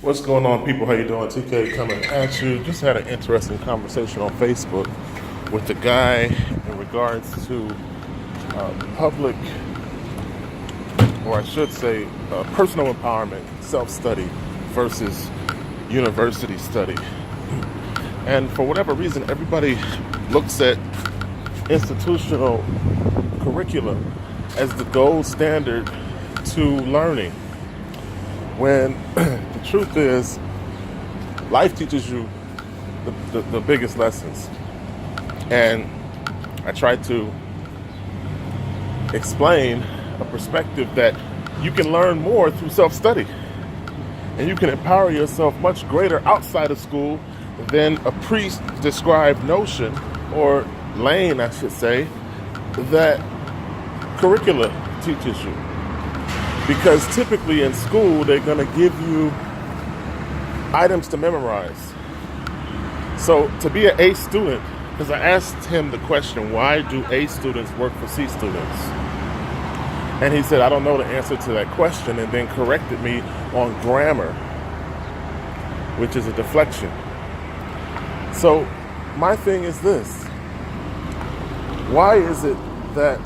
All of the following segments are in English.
What's going on, people? How you doing? TK coming at you. Just had an interesting conversation on Facebook with the guy in regards to public, or I should say, personal empowerment, self-study versus university study. And for whatever reason, everybody looks at institutional curriculum as the gold standard to learning. When the truth is, life teaches you the biggest lessons. And I try to explain a perspective that you can learn more through self-study. And you can empower yourself much greater outside of school than a pre-described notion, or lane, I should say, that curricula teaches you. Because typically in school, they're going to give you items to memorize. So to be an A student, because I asked him the question, why do A students work for C students? And he said, I don't know the answer to that question, and then corrected me on grammar, which is a deflection. So my thing is this. Why is it that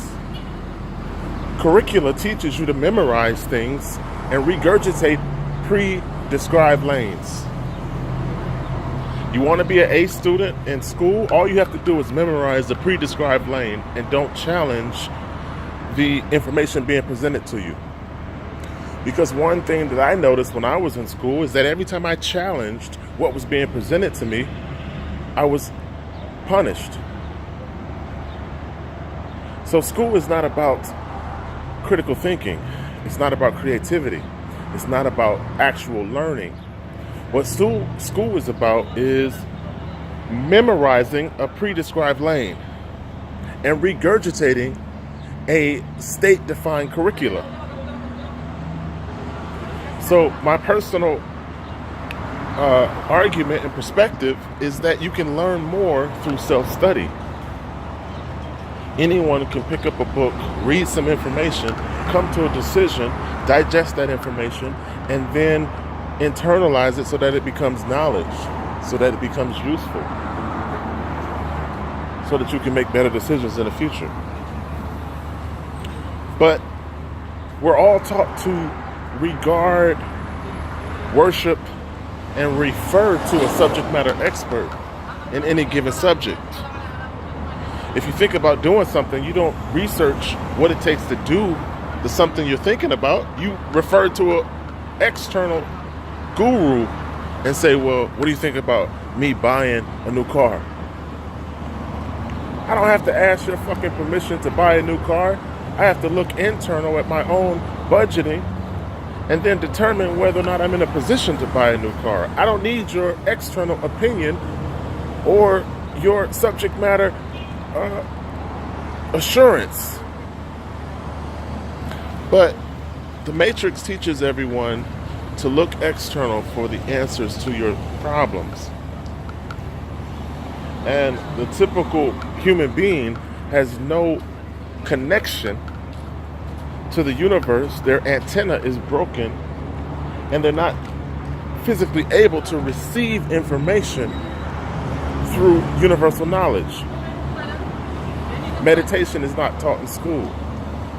curricula teaches you to memorize things and regurgitate pre-described lanes? You want to be an A student in school? All you have to do is memorize the pre-described lane and don't challenge the information being presented to you. Because one thing that I noticed when I was in school is that every time I challenged what was being presented to me, I was punished. So school is not about critical thinking. It's not about creativity. It's not about actual learning. What school is about is memorizing a pre-described lane and regurgitating a state-defined curricula. So my personal argument and perspective is that you can learn more through self-study. Anyone can pick up a book, read some information, come to a decision, digest that information, and then internalize it so that it becomes knowledge, so that it becomes useful, so that you can make better decisions in the future. But we're all taught to regard, worship, and refer to a subject matter expert in any given subject. If you think about doing something, you don't research what it takes to do the something you're thinking about. You refer to an external guru and say, well, what do you think about me buying a new car? I don't have to ask your fucking permission to buy a new car. I have to look internal at my own budgeting and then determine whether or not I'm in a position to buy a new car. I don't need your external opinion or your subject matter assurance. But the Matrix teaches everyone to look external for the answers to your problems. And the typical human being has no connection to the universe. Their antenna is broken and they're not physically able to receive information through universal knowledge. Meditation is not taught in school.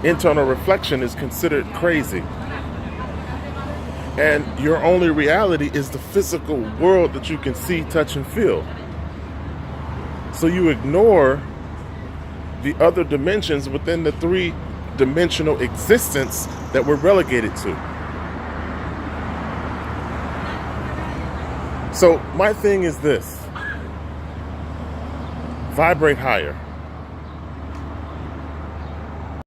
Internal reflection is considered crazy. And your only reality is the physical world that you can see, touch, and feel. So you ignore the other dimensions within the three-dimensional existence that we're relegated to. So my thing is this: vibrate higher.